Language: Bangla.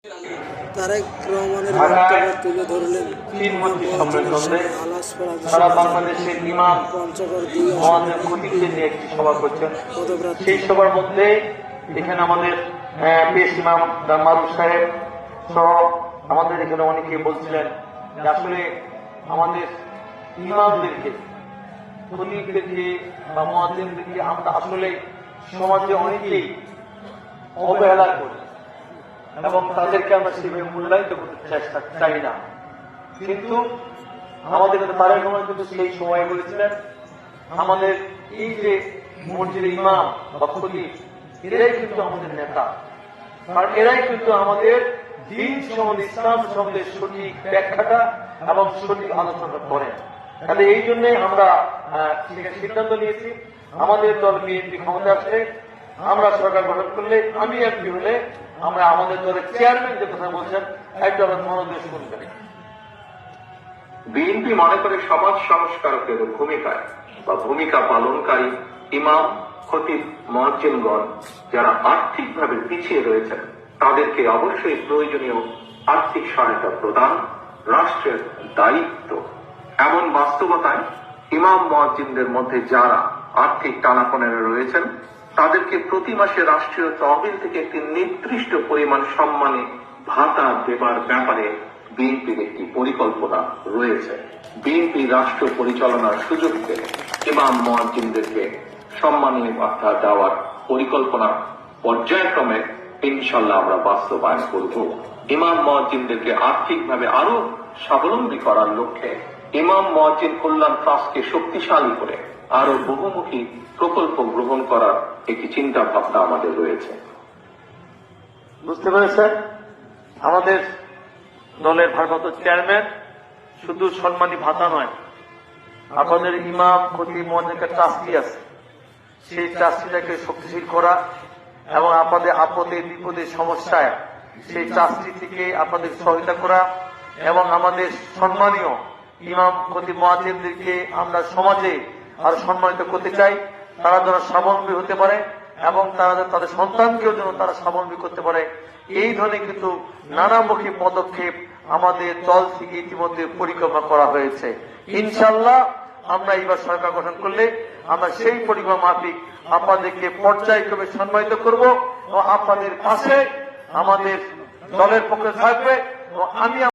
তারেক রহমানের বক্তব্য তুলে ধরলেন সারা বাংলাদেশের ইমাম পঞ্চগড় আমাদের খতিবকে নিয়ে একটি সভা করছেন। সেই সভার মধ্যে এখানে আমাদের পেশ ইমাম মারুফ সাহেব সহ আমাদের এখানে অনেকে বলছিলেন যে আসলে আমাদের ইমামদেরকে, খতিবদেরকে বা মুয়াজ্জিনদেরকে আমরা আসলে সমাজে অনেকেই অবহেলা করি এবং তাদেরকে আমরা সেভাবে মূল্যায়িত করতে চেষ্টা চাই না। কিন্তু আমাদের তারেক রহমান কিন্তু সেই সময় বলেছিলেন আমাদের এই যে মসজিদের ইমাম বা খতিব এরাই কিন্তু আমাদের নেতা, কারণ এরাই কিন্তু আমাদের দ্বীন সম্বন্ধে, ইসলাম সম্বন্ধে সঠিক ব্যাখ্যাটা এবং সঠিক আলোচনা করেন। তাহলে এই জন্যই আমরা সিদ্ধান্ত নিয়েছি আমাদের দল বিএনপি ক্ষমতা আসলে, আমরা সরকার গঠন করলে, আমি এমপি হলে আমরা আমাদের দলের চেয়ারম্যান যে কথা বলছেন একদম মনোনিবেশ করবেন। বিএনপি মনে করে সমাজ সংস্কারকের ভূমিকায় বা ভূমিকা পালনকারী ইমাম, খতিব, মুয়াজ্জিনগণ যারা আর্থিকভাবে পিছিয়ে রয়েছেন তাদেরকে অবশ্যই প্রয়োজনীয় আর্থিক সহায়তা প্রদান রাষ্ট্রের দায়িত্ব। এমন বাস্তবতায় ইমাম মুয়াজ্জিনদের মধ্যে যারা আর্থিক টানাপোড়েনে রয়েছেন তাদেরকে প্রতি মাসে রাষ্ট্রীয় তহবিল থেকে একটি নির্দিষ্ট পরিমাণ সম্মানী ভাতা দেবার ব্যাপারে বিএনপির একটি পরিকল্পনা রয়েছে। বিএনপি রাষ্ট্র পরিচালনার সুযোগ পেলে ইমাম মুয়াজ্জিনদেরকে সম্মানী ভাতা দেওয়ার পরিকল্পনা পর্যায়ক্রমে ইনশাল্লাহ আমরা বাস্তবায়ন করব। ইমাম মুয়াজ্জিনদেরকে আর্থিকভাবে আরো স্বাবলম্বী করার লক্ষ্যে ইমাম মুয়াজ্জিন কল্যাণ ট্রাস্টকে শক্তিশালী করে আরো বহুমুখী প্রকল্প গ্রহণ করার একটি চিন্তা ভাবনা আমাদের রয়েছে। বুঝতে পেরেছেন? আমাদের দলের ভারপ্রাপ্ত চেয়ারম্যান শুধু সম্মানী ভাতা নয়, আপনাদের ইমাম, খতিব, মুয়াজ্জিনদের ট্রাস্টি আছে, সেই ট্রাস্টিটাকে শক্তিশালী করা এবং আপনাদের আপদে বিপদে সমস্যায় সেই ট্রাস্টি থেকে আপনাদের সহায়তা করা এবং আমাদের সম্মানীয় ইমাম, খতিব, মুয়াজ্জিনদেরকে আমরা সমাজে আরো সম্মানিত করতে চাই। তারা যেন স্বাবলম্বী হতে পারে এবং তারা তাদের সন্তানকেও যেন তারা স্বাবলম্বী করতে পারে, এই ধরনের কিন্তু নানামুখী পদক্ষেপ আমাদের দল থেকে ইতিমধ্যে পরিকল্পনা করা হয়েছে। ইনশাল্লাহ আমরা এইবার সরকার গঠন করলে আমরা সেই পরিকল্পনা মাফিক আপনাদেরকে পর্যায়ক্রমে সম্মানিত করব এবং আপনাদের পাশে আমাদের দলের পক্ষে থাকবে। আমি